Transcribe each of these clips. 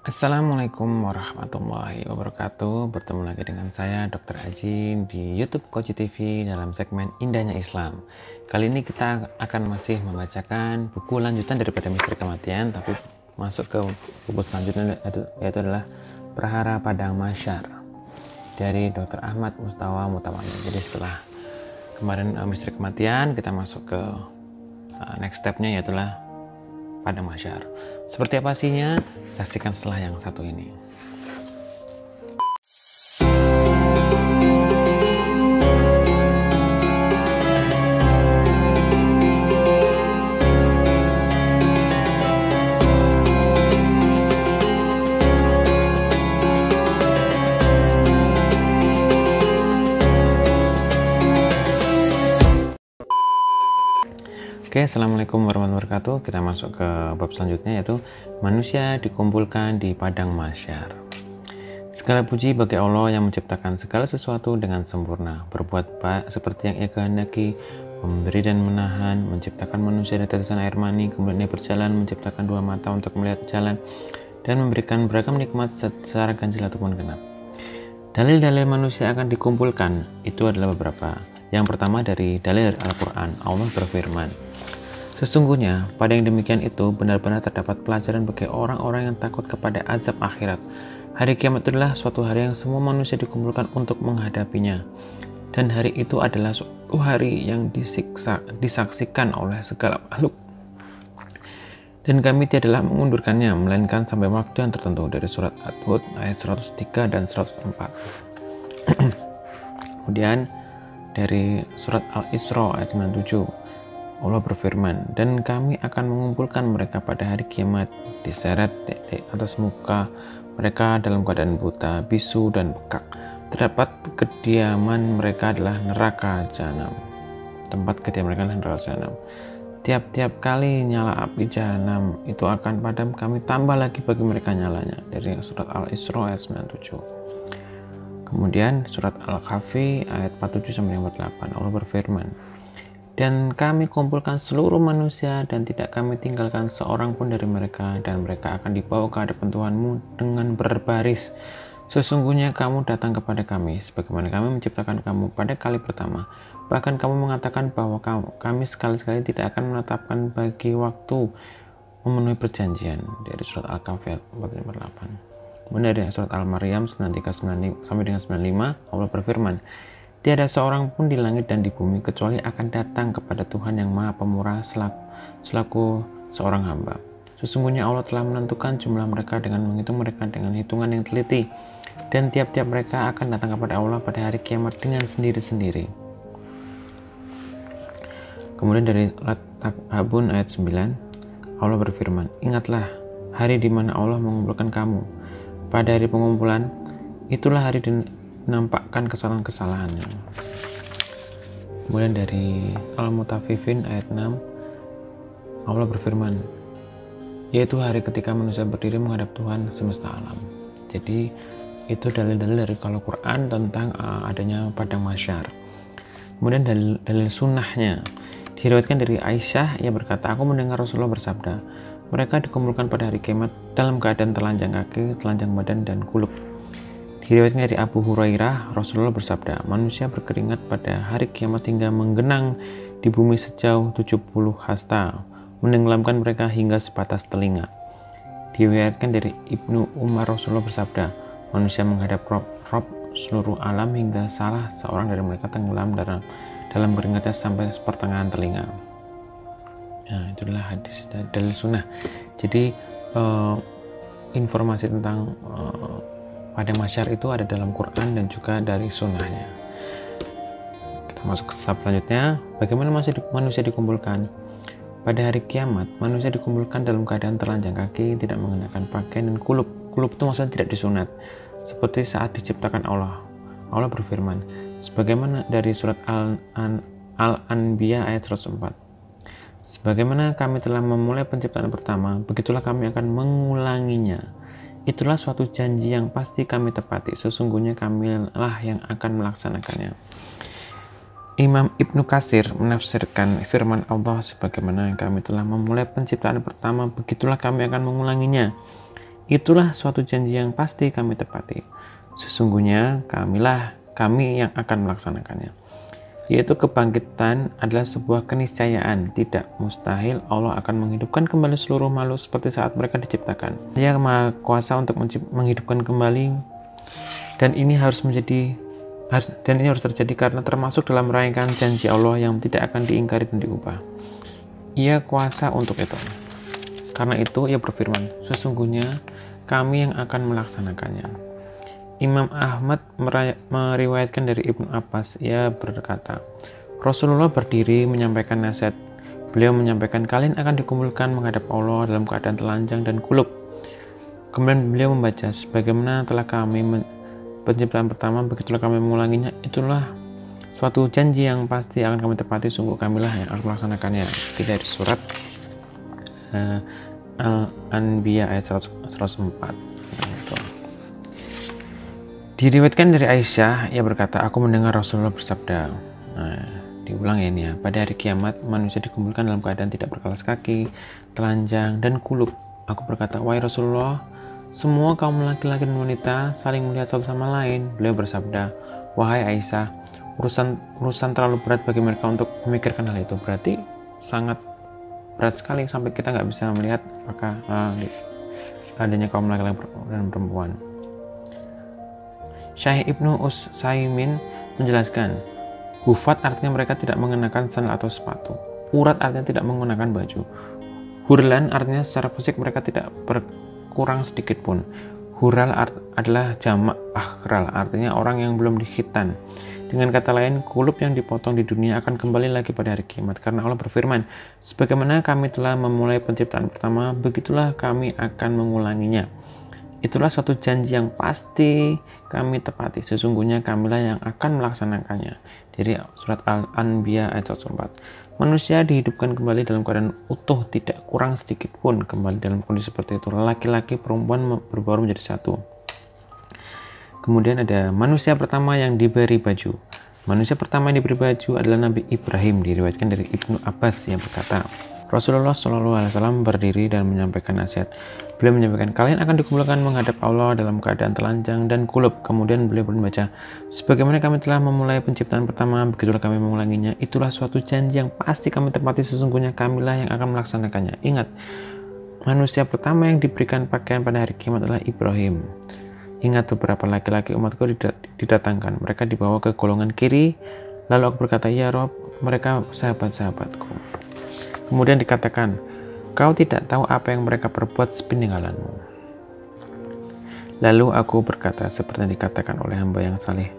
Assalamualaikum warahmatullahi wabarakatuh. Bertemu lagi dengan saya Dr. Haji di YouTube Koji TV dalam segmen Indahnya Islam. Kali ini kita akan masih membacakan buku lanjutan daripada Misteri Kematian, tapi masuk ke buku selanjutnya yaitu adalah Prahara Padang Mahsyar dari Dr. Ahmad Mustawa Mutawalli. Jadi setelah kemarin Misteri Kematian, kita masuk ke next stepnya yaitu Padang Mahsyar. Seperti apa sihnya? Saksikan setelah yang satu ini. Oke, assalamualaikum warahmatullahi wabarakatuh. Kita masuk ke bab selanjutnya yaitu manusia dikumpulkan di padang mahsyar. Segala puji bagi Allah yang menciptakan segala sesuatu dengan sempurna, berbuat baik seperti yang Ia kehendaki, memberi dan menahan, menciptakan manusia dari tetesan air mani, kemudian Ia berjalan, menciptakan dua mata untuk melihat jalan, dan memberikan beragam nikmat secara ganjil ataupun genap. Dalil-dalil manusia akan dikumpulkan itu adalah beberapa. Yang pertama dari dalil Al-Quran, Allah berfirman, sesungguhnya pada yang demikian itu benar-benar terdapat pelajaran bagi orang-orang yang takut kepada azab akhirat. Hari kiamat adalah suatu hari yang semua manusia dikumpulkan untuk menghadapinya. Dan hari itu adalah suatu hari yang disaksikan oleh segala makhluk. Dan kami tiadalah mengundurkannya, melainkan sampai waktu yang tertentu. Dari surat Ad-Hud ayat 103 dan 104. Kemudian dari surat Al-Isra ayat 97. Allah berfirman, dan kami akan mengumpulkan mereka pada hari kiamat, diseret atas muka mereka dalam keadaan buta, bisu, dan bengkak. Terdapat kediaman mereka adalah neraka jahanam. Tempat kediaman mereka adalah neraka jahanam. Tiap-tiap kali nyala api jahanam itu akan padam, kami tambah lagi bagi mereka nyalanya. Dari surat Al-Isra ayat 97. Kemudian surat Al-Kahfi ayat 47-48. Allah berfirman, dan kami kumpulkan seluruh manusia dan tidak kami tinggalkan seorang pun dari mereka, dan mereka akan dibawa ke hadapan Tuhanmu dengan berbaris. Sesungguhnya kamu datang kepada kami sebagaimana kami menciptakan kamu pada kali pertama. Bahkan kamu mengatakan bahwa kami sekali-sekali tidak akan menetapkan bagi waktu memenuhi perjanjian. Dari surat Al-Kahfi 48. Kemudian dari surat Al-Maryam 93 sampai dengan 95, Allah berfirman, tiada seorang pun di langit dan di bumi kecuali akan datang kepada Tuhan yang Maha Pemurah selaku seorang hamba. Sesungguhnya Allah telah menentukan jumlah mereka dengan menghitung mereka dengan hitungan yang teliti, dan tiap-tiap mereka akan datang kepada Allah pada hari kiamat dengan sendiri-sendiri. Kemudian dari At-Takabun ayat 9, Allah berfirman, ingatlah hari di mana Allah mengumpulkan kamu. Pada hari pengumpulan, itulah hari menampakkan kesalahan-kesalahannya. Kemudian dari Al-Mutaffifin ayat 6, Allah berfirman, yaitu hari ketika manusia berdiri menghadap Tuhan semesta alam. Jadi itu dalil-dalil dari Al-Quran tentang adanya padang mahsyar. Kemudian dalil sunnahnya diriwayatkan dari Aisyah, ia berkata, aku mendengar Rasulullah bersabda, mereka dikumpulkan pada hari kiamat dalam keadaan telanjang kaki, telanjang badan, dan kulup. Diriwayatkan dari Abu Hurairah, Rasulullah bersabda, manusia berkeringat pada hari kiamat hingga menggenang di bumi sejauh 70 hasta, menenggelamkan mereka hingga sebatas telinga. Diriwayatkan dari Ibnu Umar, Rasulullah bersabda, manusia menghadap Rob seluruh alam hingga salah seorang dari mereka tenggelam dalam keringatnya sampai sepertengahan telinga. Nah, itulah hadis dalil sunnah. Jadi informasi tentang padang mahsyar itu ada dalam Quran dan juga dari sunnahnya. Kita masuk ke tahap selanjutnya. Bagaimana manusia dikumpulkan? Pada hari kiamat, manusia dikumpulkan dalam keadaan telanjang kaki, tidak mengenakan pakaian, dan kulup. Kulup itu maksudnya tidak disunat. Seperti saat diciptakan Allah. Allah berfirman, sebagaimana dari surat Al-Anbiya ayat 104. Sebagaimana kami telah memulai penciptaan pertama, begitulah kami akan mengulanginya. Itulah suatu janji yang pasti kami tepati. Sesungguhnya kamilah yang akan melaksanakannya. Imam Ibnu Katsir menafsirkan firman Allah sebagaimana kami telah memulai penciptaan pertama, begitulah kami akan mengulanginya. itulah suatu janji yang pasti kami tepati. Sesungguhnya kami yang akan melaksanakannya. Yaitu kebangkitan adalah sebuah keniscayaan, tidak mustahil Allah akan menghidupkan kembali seluruh makhluk seperti saat mereka diciptakan. Dia Maha Kuasa untuk menghidupkan kembali, dan ini harus terjadi karena termasuk dalam rangkaian janji Allah yang tidak akan diingkari dan diubah. Ia kuasa untuk itu. Karena itu ia berfirman, sesungguhnya kami yang akan melaksanakannya. Imam Ahmad meriwayatkan dari Ibnu Abbas, ia berkata, Rasulullah berdiri menyampaikan nasihat. Beliau menyampaikan, kalian akan dikumpulkan menghadap Allah dalam keadaan telanjang dan kulub. Kemudian beliau membaca, sebagaimana telah kami penciptaan pertama, begitulah kami mengulanginya. Itulah suatu janji yang pasti akan kami tepati, sungguh kamilah yang akan melaksanakannya. Dari surat Al-Anbiya ayat 104. Diriwayatkan dari Aisyah, ia berkata, aku mendengar Rasulullah bersabda. Diulang ya ini ya. Pada hari kiamat, manusia dikumpulkan dalam keadaan tidak berkalas kaki, telanjang, dan kulub. Aku berkata, wahai Rasulullah, semua kaum laki-laki dan wanita saling melihat satu sama lain. Beliau bersabda, wahai Aisyah, urusan terlalu berat bagi mereka untuk memikirkan hal itu. Berarti sangat berat sekali sampai kita nggak bisa melihat apakah adanya kaum laki-laki dan perempuan. Syekh Ibnu Utsaimin menjelaskan, hufat artinya mereka tidak mengenakan sandal atau sepatu. Urat artinya tidak menggunakan baju. Hurlan artinya secara fisik mereka tidak berkurang sedikit pun. Hural adalah jamak akhral, artinya orang yang belum dikhitan. Dengan kata lain, kulub yang dipotong di dunia akan kembali lagi pada hari kiamat. Karena Allah berfirman, sebagaimana kami telah memulai penciptaan pertama, begitulah kami akan mengulanginya. Itulah suatu janji yang pasti kami tepati. Sesungguhnya kamilah yang akan melaksanakannya. Dari surat Al-Anbiya ayat 104. Manusia dihidupkan kembali dalam keadaan utuh, tidak kurang sedikit pun. Kembali dalam kondisi seperti itu. Laki-laki perempuan berbaur menjadi satu. Kemudian ada manusia pertama yang diberi baju. Manusia pertama yang diberi baju adalah Nabi Ibrahim. Diriwayatkan dari Ibnu Abbas yang berkata, Rasulullah SAW berdiri dan menyampaikan nasihat. Beliau menyampaikan, kalian akan dikumpulkan menghadap Allah dalam keadaan telanjang dan kulub. Kemudian beliau membaca, sebagaimana kami telah memulai penciptaan pertama, begitulah kami mengulanginya. Itulah suatu janji yang pasti kami tepati, sesungguhnya kamilah yang akan melaksanakannya. Ingat, manusia pertama yang diberikan pakaian pada hari kiamat adalah Ibrahim. Ingat, beberapa laki-laki umatku didatangkan. Mereka dibawa ke golongan kiri. Lalu aku berkata, ya Rob, mereka sahabat-sahabatku. Kemudian dikatakan, kau tidak tahu apa yang mereka perbuat sepeninggalanmu. Lalu aku berkata, seperti yang dikatakan oleh hamba yang saleh,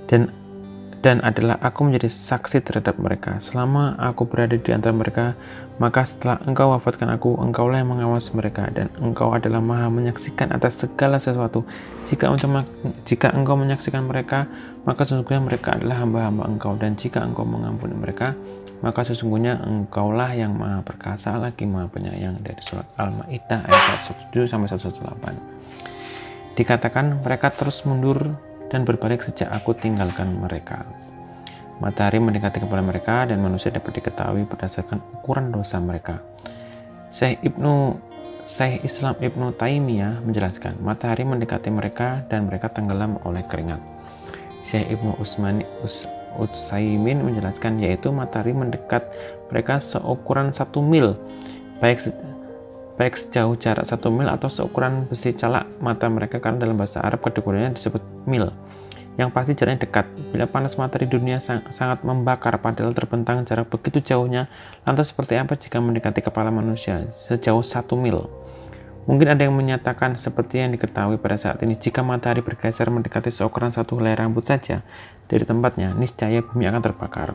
dan adalah aku menjadi saksi terhadap mereka. Selama aku berada di antara mereka, maka setelah engkau wafatkan aku, engkaulah yang mengawasi mereka, dan engkau adalah maha menyaksikan atas segala sesuatu. Jika engkau menyaksikan mereka, maka sesungguhnya mereka adalah hamba-hamba engkau, dan jika engkau mengampuni mereka, maka sesungguhnya engkaulah yang maha perkasa lagi maha penyayang. Dari surat Al-Ma'idah ayat 107-108. Dikatakan mereka terus mundur dan berbalik sejak aku tinggalkan mereka. Matahari mendekati kepala mereka dan manusia dapat diketahui berdasarkan ukuran dosa mereka. Syekh Islam Ibnu Taimiyah menjelaskan, matahari mendekati mereka dan mereka tenggelam oleh keringat. Syekh Ibnu Utsaimin menjelaskan, yaitu matahari mendekat mereka seukuran 1 mil, baik sejauh jarak 1 mil atau seukuran besi calak mata mereka, karena dalam bahasa Arab kategorinya disebut mil. Yang pasti jaraknya dekat. Bila panas matahari dunia sangat membakar, padahal terbentang jarak begitu jauhnya, lantas seperti apa jika mendekati kepala manusia sejauh 1 mil? Mungkin ada yang menyatakan seperti yang diketahui pada saat ini, jika matahari bergeser mendekati seukuran 1 helai rambut saja dari tempatnya, niscaya bumi akan terbakar.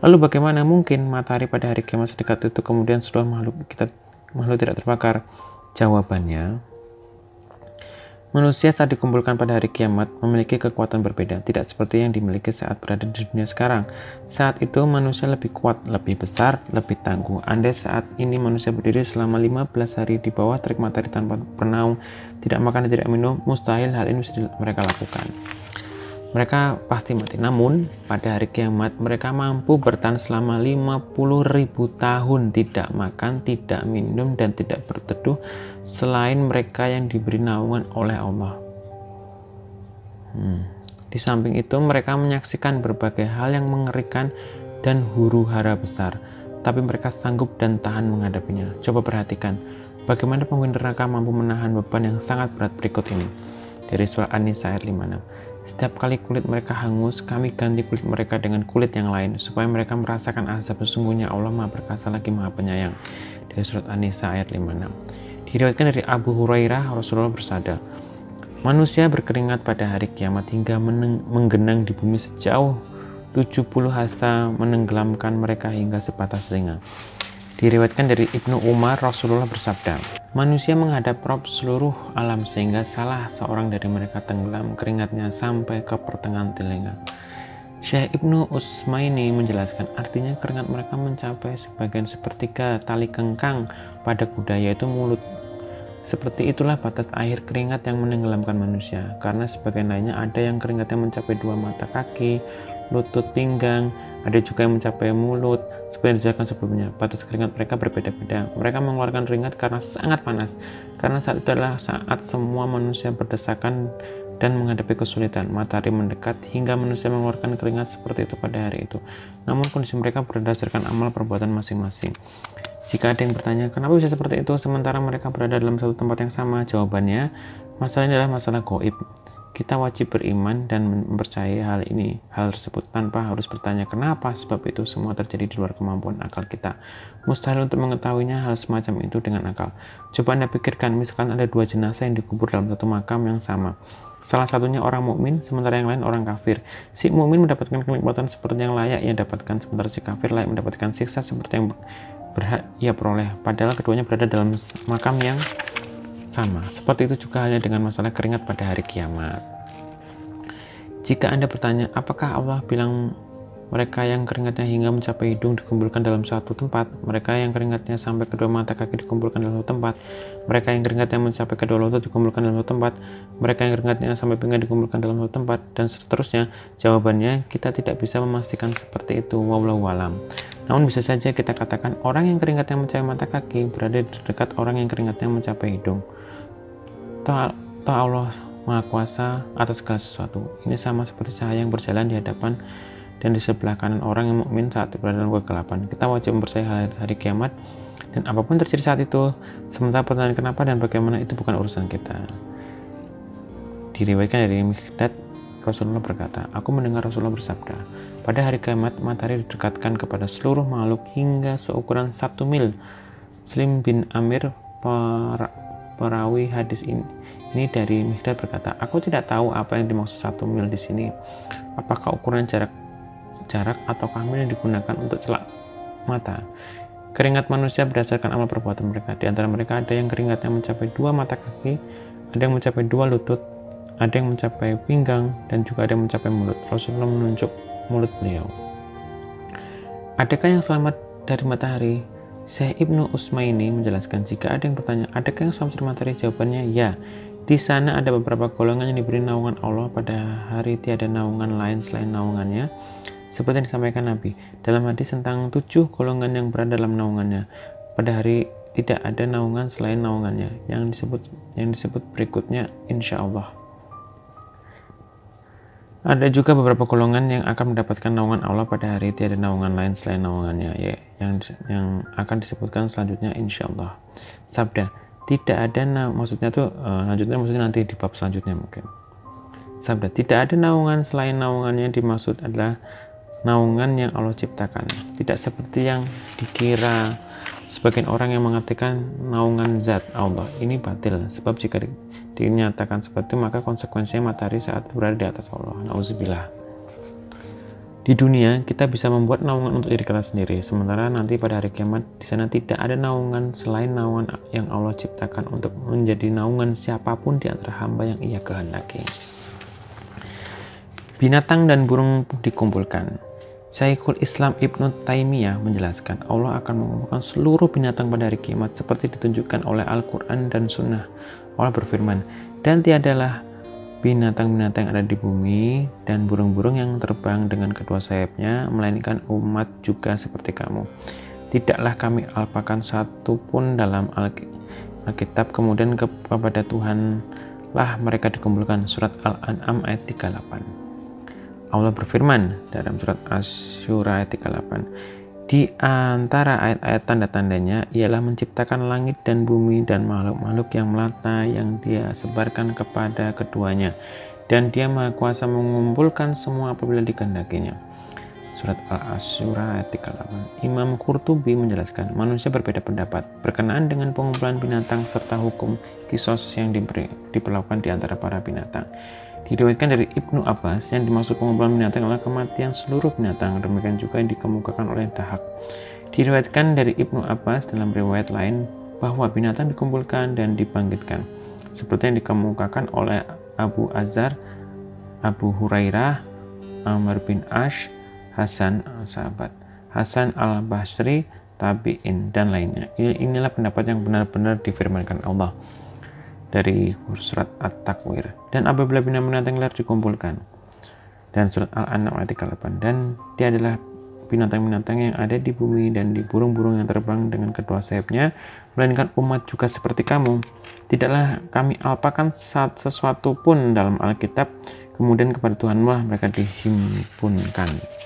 Lalu bagaimana mungkin matahari pada hari kiamat sedekat itu kemudian seluruh makhluk tidak terbakar? Jawabannya, manusia saat dikumpulkan pada hari kiamat memiliki kekuatan berbeda, tidak seperti yang dimiliki saat berada di dunia sekarang. Saat itu manusia lebih kuat, lebih besar, lebih tangguh. Andai saat ini manusia berdiri selama 15 hari di bawah terik matahari tanpa bernaung, tidak makan dan tidak minum, mustahil hal ini bisa mereka lakukan. mereka pasti mati. Namun pada hari kiamat mereka mampu bertahan selama 50.000 tahun, tidak makan, tidak minum, dan tidak berteduh selain mereka yang diberi naungan oleh Allah. Di samping itu mereka menyaksikan berbagai hal yang mengerikan dan huru-hara besar, tapi mereka sanggup dan tahan menghadapinya. Coba perhatikan bagaimana penghuni neraka mampu menahan beban yang sangat berat berikut ini. Dari surah An-Nisa ayat 56. Setiap kali kulit mereka hangus, kami ganti kulit mereka dengan kulit yang lain, supaya mereka merasakan azab. Sesungguhnya Allah Maha Perkasa lagi Maha Penyayang. Dari surat An-Nisa ayat 56. Diriwayatkan dari Abu Hurairah, Rasulullah bersabda, manusia berkeringat pada hari kiamat hingga menggenang di bumi sejauh 70 hasta, menenggelamkan mereka hingga sebatas telinga. Diriwayatkan dari Ibnu Umar, Rasulullah bersabda, manusia menghadap Rob seluruh alam sehingga salah seorang dari mereka tenggelam keringatnya sampai ke pertengahan telinga. Syekh Ibnu Utsmaini menjelaskan artinya keringat mereka mencapai sebagian sepertiga tali kengkang pada kuda, yaitu mulut. Seperti itulah batas akhir keringat yang menenggelamkan manusia, karena sebagian lainnya ada yang keringatnya mencapai 2 mata kaki, lutut, pinggang, ada juga yang mencapai mulut. Seperti yang dijelaskan sebelumnya, batas keringat mereka berbeda-beda. Mereka mengeluarkan keringat karena sangat panas, karena saat itu adalah saat semua manusia berdesakan dan menghadapi kesulitan. Matahari mendekat hingga manusia mengeluarkan keringat seperti itu pada hari itu. Namun kondisi mereka berdasarkan amal perbuatan masing-masing. Jika ada yang bertanya, kenapa bisa seperti itu sementara mereka berada dalam satu tempat yang sama? Jawabannya, masalah ini adalah masalah gaib. Kita wajib beriman dan mempercayai hal tersebut tanpa harus bertanya kenapa, sebab itu semua terjadi di luar kemampuan akal kita. Mustahil untuk mengetahuinya hal semacam itu dengan akal. Coba Anda pikirkan, misalkan ada 2 jenazah yang dikubur dalam satu makam yang sama. Salah satunya orang mukmin, sementara yang lain orang kafir. Si mukmin mendapatkan kenikmatan seperti yang layak ia dapatkan, sementara si kafir layak mendapatkan siksa seperti yang berhak ia peroleh, padahal keduanya berada dalam makam yang sama. Seperti itu juga halnya dengan masalah keringat pada hari kiamat. Jika Anda bertanya, apakah Allah bilang mereka yang keringatnya hingga mencapai hidung dikumpulkan dalam satu tempat, mereka yang keringatnya sampai kedua mata kaki dikumpulkan dalam satu tempat, mereka yang keringatnya mencapai kedua lutut dikumpulkan dalam satu tempat, mereka yang keringatnya sampai pinggang dikumpulkan dalam satu tempat, dan seterusnya? Jawabannya, kita tidak bisa memastikan seperti itu, wallahu alam. Namun bisa saja kita katakan orang yang keringatnya mencapai mata kaki berada di dekat orang yang keringatnya mencapai hidung. Toh Allah Maha Kuasa atas segala sesuatu. Ini sama seperti cahaya yang berjalan di hadapan dan di sebelah kanan orang yang mukmin saat berada dalam kegelapan. Kita wajib mempercayai hari kiamat dan apapun terjadi saat itu. Sementara pertanyaan kenapa dan bagaimana itu bukan urusan kita. Diriwayatkan dari Mikdad, Rasulullah berkata, aku mendengar Rasulullah bersabda, pada hari kiamat matahari didekatkan kepada seluruh makhluk hingga seukuran 1 mil. Slim bin Amir, perawi hadis ini dari Mikdad berkata, aku tidak tahu apa yang dimaksud 1 mil di sini. Apakah ukuran jarak ataukah mil yang digunakan untuk celak mata? Keringat manusia berdasarkan amal perbuatan mereka. Di antara mereka ada yang keringatnya mencapai 2 mata kaki, ada yang mencapai 2 lutut, ada yang mencapai pinggang, dan juga ada yang mencapai mulut. Rasulullah menunjuk mulut beliau. Adakah yang selamat dari matahari? Syekh Ibnu Utsmaini menjelaskan, jika ada yang bertanya, adakah yang selamat dari matahari? Jawabannya ya. Di sana ada beberapa golongan yang diberi naungan Allah pada hari tiada naungan lain selain naungannya, seperti yang disampaikan Nabi dalam hadis tentang 7 golongan yang berada dalam naungannya. Pada hari tidak ada naungan selain naungannya, yang disebut berikutnya insya Allah. Ada juga beberapa golongan yang akan mendapatkan naungan Allah pada hari tiada naungan lain selain naungannya, yang akan disebutkan selanjutnya insya Allah. Sabda, tidak ada maksudnya nanti di bab selanjutnya mungkin. Sabda, tidak ada naungan selain naungannya dimaksud adalah naungan yang Allah ciptakan. Tidak seperti yang dikira sebagian orang yang mengartikan naungan zat Allah. Ini batil, sebab jika dinyatakan seperti itu maka konsekuensinya matahari saat berada di atas Allah. Nauzubillah. Di dunia kita bisa membuat naungan untuk diri kita sendiri, sementara nanti pada hari kiamat di sana tidak ada naungan selain naungan yang Allah ciptakan untuk menjadi naungan siapapun di antara hamba yang Ia kehendaki. Binatang dan burung dikumpulkan. Syekhul Islam Ibnu Taimiyah menjelaskan, Allah akan mengumpulkan seluruh binatang pada hari kiamat seperti ditunjukkan oleh Al-Quran dan Sunnah. Allah berfirman, dan tiadalah binatang-binatang yang ada di bumi dan burung-burung yang terbang dengan kedua sayapnya, melainkan umat juga seperti kamu. Tidaklah kami alpakan satu pun dalam Alkitab, kemudian kepada Tuhanlah mereka dikumpulkan. Surat Al-An'am ayat 38. Allah berfirman dalam surat Asy-Syura ayat 38, di antara ayat-ayat tanda-tandanya ialah menciptakan langit dan bumi dan makhluk-makhluk yang melata yang Dia sebarkan kepada keduanya, dan Dia Maha Kuasa mengumpulkan semua apabila dikehendakinya. Surat Al-Asy-Syura ayat 38. Imam Qurtubi menjelaskan, manusia berbeda pendapat berkenaan dengan pengumpulan binatang serta hukum kisos yang diperlakukan di antara para binatang. Diriwayatkan dari Ibnu Abbas, yang dimaksud pengumpulan binatang adalah kematian seluruh binatang. Demikian juga yang dikemukakan oleh Dahak. Diriwayatkan dari Ibnu Abbas dalam riwayat lain bahwa binatang dikumpulkan dan dibangkitkan, seperti yang dikemukakan oleh Abu Azhar, Abu Hurairah, Amr bin Ash, Hasan sahabat, Hasan al-Basri, tabi'in, dan lainnya. Inilah pendapat yang benar-benar difirmankan Allah dari surat At-Takwir. Dan apabila binatang-binatang liar dikumpulkan, dan surat Al-An'am ayat 38, dan dia adalah binatang-binatang yang ada di bumi dan di burung-burung yang terbang dengan kedua sayapnya, melainkan umat juga seperti kamu. Tidaklah kami alpakan sesuatu pun dalam Alkitab, kemudian kepada Tuhanlah mereka dihimpunkan.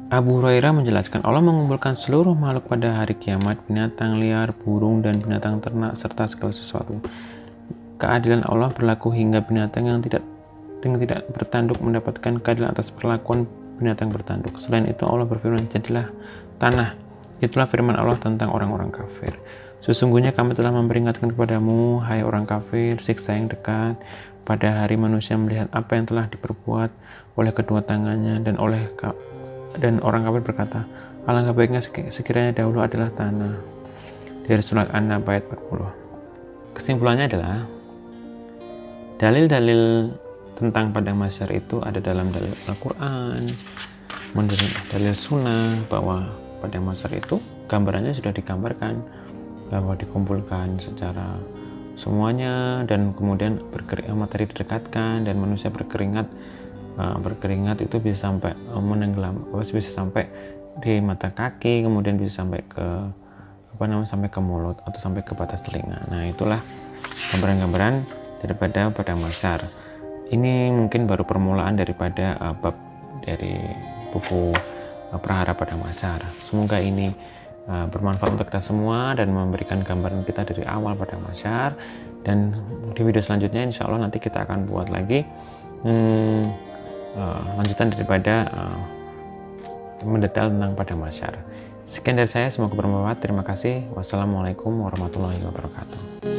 Abu Hurairah menjelaskan, Allah mengumpulkan seluruh makhluk pada hari kiamat, binatang liar, burung, dan binatang ternak, serta segala sesuatu. Keadilan Allah berlaku hingga binatang yang tidak bertanduk mendapatkan keadilan atas perlakuan binatang bertanduk. Selain itu Allah berfirman, jadilah tanah. Itulah firman Allah tentang orang-orang kafir. Sesungguhnya kami telah memperingatkan kepadamu, hai orang kafir, siksa yang dekat pada hari manusia melihat apa yang telah diperbuat oleh kedua tangannya, dan orang kafir berkata, alangkah baiknya sekiranya dahulu adalah tanah. Dari surat An-Naba ayat 40. Kesimpulannya adalah, dalil-dalil tentang padang mahsyar itu ada dalam dalil Al-Quran, dalil sunnah, bahwa padang mahsyar itu gambarannya sudah digambarkan, bahwa dikumpulkan secara semuanya, dan kemudian materi didekatkan, dan manusia berkeringat itu bisa sampai menenggelam, bisa sampai di mata kaki, kemudian bisa sampai ke sampai ke mulut atau sampai ke batas telinga. Nah, itulah gambaran-gambaran daripada padang mahsyar. Ini mungkin baru permulaan daripada bab dari buku Prahara Padang Mahsyar. Semoga ini bermanfaat untuk kita semua dan memberikan gambaran kita dari awal padang mahsyar. Dan di video selanjutnya insya Allah nanti kita akan buat lagi lanjutan daripada mendetail tentang padang mahsyar. Sekian dari saya, semoga bermanfaat. Terima kasih. Wassalamualaikum warahmatullahi wabarakatuh.